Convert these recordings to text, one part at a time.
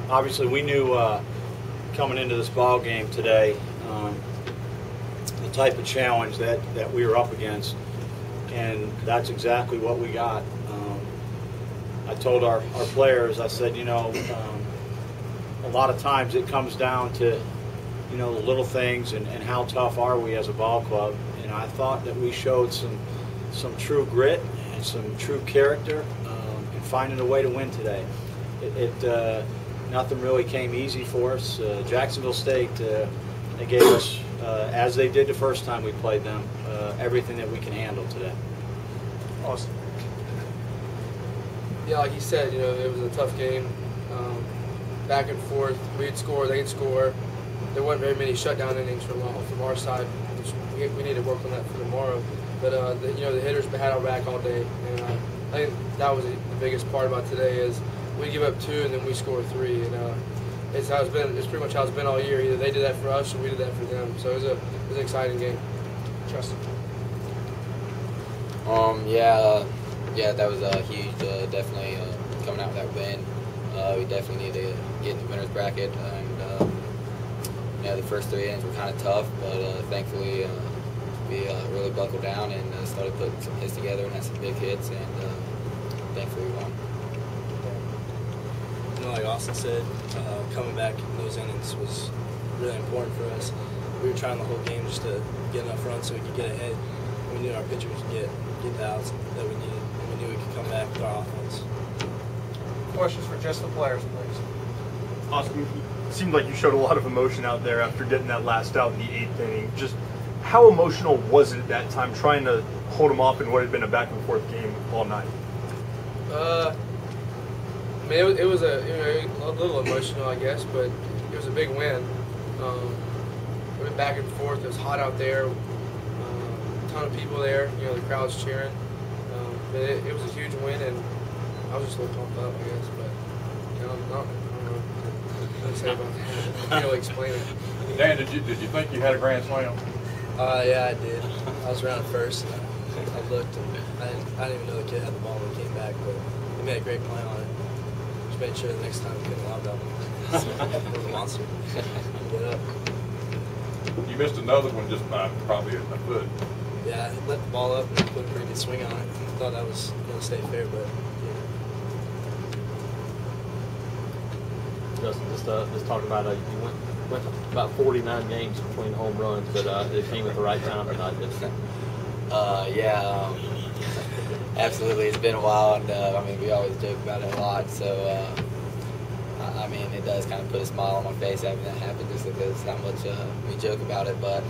obviously we knew coming into this ball game today the type of challenge that we were up against, and that's exactly what we got. I told our players, I said, you know, a lot of times it comes down to, you know, the little things and how tough are we as a ball club. And I thought that we showed some true grit and some true character in finding a way to win today. Nothing really came easy for us. Jacksonville State, they gave us, as they did the first time we played them, everything that we can handle today. Awesome. Yeah, like you said, you know, it was a tough game. Back and forth, we'd score, they'd score. There weren't very many shutdown innings from our side, which we need to work on that for tomorrow. But you know, the hitters had our back all day, and I think that was the biggest part about today is we give up 2 and then we score 3, and it's how it's been. It's pretty much how it's been all year. Either they did that for us or we did that for them. So it was an exciting game. Justin. Yeah, that was huge. Definitely coming out with that win. We definitely need to get in the winner's bracket. And yeah, the first 3 innings were kind of tough, but thankfully we really buckled down and started putting some hits together and had some big hits, and thankfully we won. You know, like Austin said, coming back in those innings was really important for us. We were trying the whole game just to get enough runs so we could get ahead. We knew our pitchers would get the outs that we needed, and we knew we could come back with our offense. Questions for just the players, please. Austin, it seemed like you showed a lot of emotion out there after getting that last out in the 8th inning. Just how emotional was it at that time, trying to hold them off in what had been a back-and-forth game all night? I mean, it was a little emotional, I guess, but it was a big win. We went back and forth. It was hot out there. A ton of people there. You know, the crowd's cheering. But it was a huge win, and I was just a little pumped up, I guess. But you know, I don't know what to say about that. I can't really explain it. Dan, did you think you had a grand slam? Yeah, I did. I was around first, and I looked, and I didn't even know the kid had the ball when he came back, but he made a great play on it. Just made sure the next time we couldn't lob down. It was a monster. Get up. You missed another one just by probably a foot. Yeah, I let the ball up and put a pretty good swing on it. I thought that was going to stay fair, but yeah. Justin, just talking about you went about 49 games between home runs, but it came at the right time tonight, didn't it? Yeah, absolutely. It's been a while, and I mean, we always joke about it a lot. So, I mean, it does kind of put a smile on my face having that happen, just because how much we joke about it. But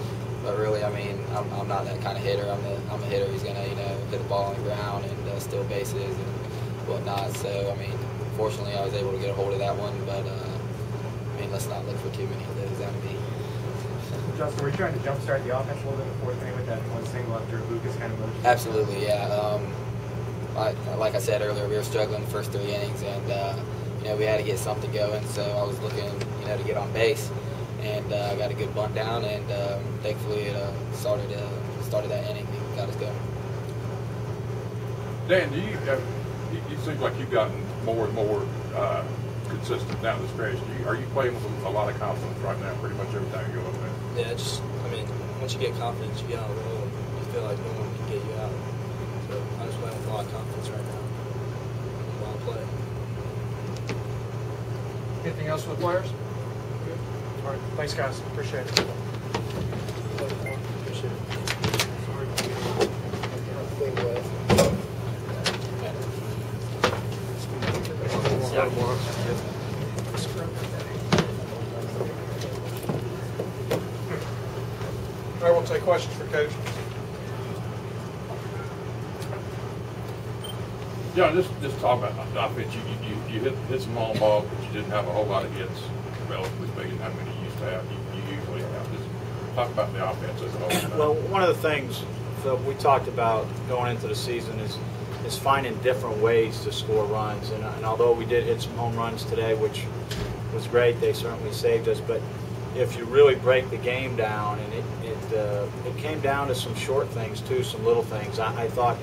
really, I mean, I'm not that kind of hitter. I'm a hitter who's gonna, you know, hit the ball on the ground and steal bases and whatnot. So, I mean, fortunately, I was able to get a hold of that one. But I mean, let's not look for too many of those. That would be. Justin, were you trying to jumpstart the offense a little bit in the 4th inning with that one single after Lucas kind of motion? Absolutely, yeah. Like I said earlier, we were struggling the first 3 innings, and you know, we had to get something going. So I was looking, you know, to get on base, and I got a good bunt down, and thankfully it started that inning and got us going. Dan, you seem like you've gotten more and more consistent down the stretch. Are you playing with a lot of confidence right now? Pretty much every time you go up there. Yeah, I mean, once you get confidence, you get on a roll, and you feel like no one can get you out. So I just playing with a lot of confidence right now. While I play. Anything else for the players? Good. All right. Thanks, guys. Appreciate it. Appreciate it. All right, we'll take questions for Coach. Yeah, just talk about the offense. You hit some long balls, but you didn't have a whole lot of hits, relatively speaking, how many you used to have. You usually have. Just talk about the offense as a whole. Well, one of the things that we talked about going into the season is finding different ways to score runs. And although we did hit some home runs today, which was great, they certainly saved us. But if you really break the game down, and it came down to some short things too, some little things. I thought,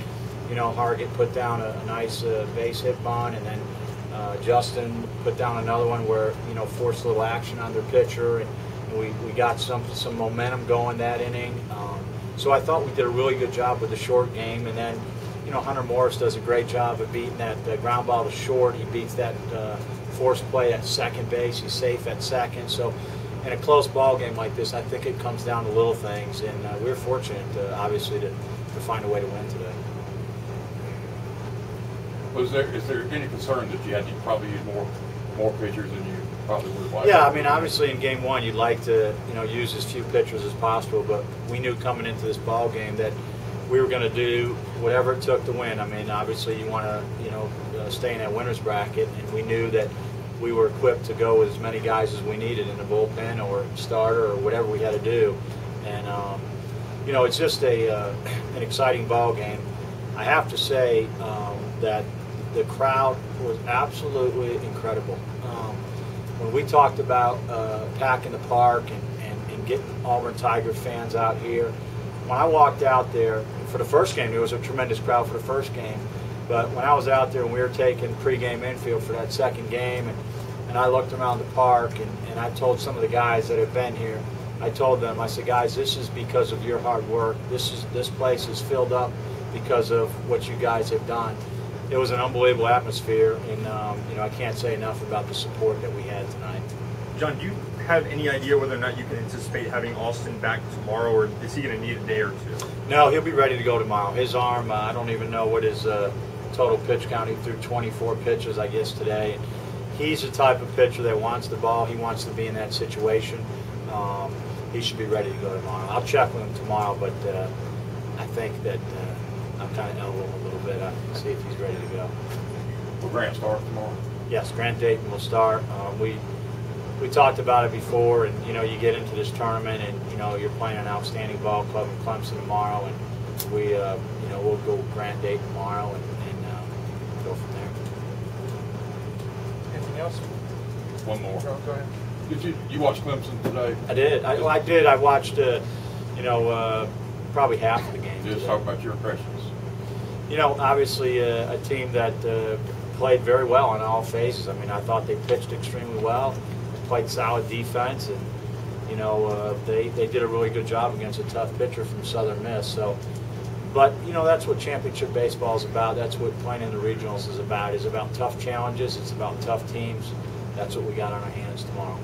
you know, Hargett put down a nice base hit bunt, and then Justin put down another one where, forced a little action on their pitcher, and we got some momentum going that inning. So I thought we did a really good job with the short game, and then, Hunter Morris does a great job of beating that ground ball to short. He beats that forced play at second base. He's safe at second. So in a close ball game like this, I think it comes down to little things, and we were fortunate, obviously, to find a way to win today. Is there any concern that you had to probably use more pitchers than you probably would have liked? Yeah, I mean, obviously in game one, you'd like to, use as few pitchers as possible, but we knew coming into this ball game that we were going to do whatever it took to win. I mean, obviously you want to, stay in that winner's bracket, and we knew that we were equipped to go with as many guys as we needed in the bullpen or starter or whatever we had to do. And, it's just an exciting ball game. I have to say that the crowd was absolutely incredible. When we talked about packing the park and getting Auburn Tiger fans out here, when I walked out there for the first game, there was a tremendous crowd for the first game. But when I was out there and we were taking pregame infield for that second game, and I looked around the park and I told some of the guys that have been here, I told them, I said, guys, this is because of your hard work. This place is filled up because of what you guys have done. It was an unbelievable atmosphere, and I can't say enough about the support that we had tonight. John, do you have any idea whether or not you can anticipate having Austin back tomorrow, or is he going to need a day or two? No, he'll be ready to go tomorrow. His arm, I don't even know what his total pitch count. He threw 24 pitches, I guess, today. He's the type of pitcher that wants the ball. He wants to be in that situation. He should be ready to go tomorrow. I'll check with him tomorrow, but I think that I'm kind of elbowing a little bit. I'll see if he's ready to go. Will Grant start tomorrow? Yes, Grant Dayton will start. We talked about it before, and you get into this tournament, and you're playing an outstanding ball club in Clemson tomorrow, and we'll go Grant Dayton tomorrow and go from there. Anything else? One more. Go ahead. Did you watch Clemson today? I did. I did. I watched probably half of the game. Just today. talk about your impressions. Obviously a team that played very well in all phases. I mean, I thought they pitched extremely well, played solid defense, and they did a really good job against a tough pitcher from Southern Miss. So, but that's what championship baseball is about. That's what playing in the regionals is about. It's about tough challenges. It's about tough teams. That's what we got on our hands tomorrow.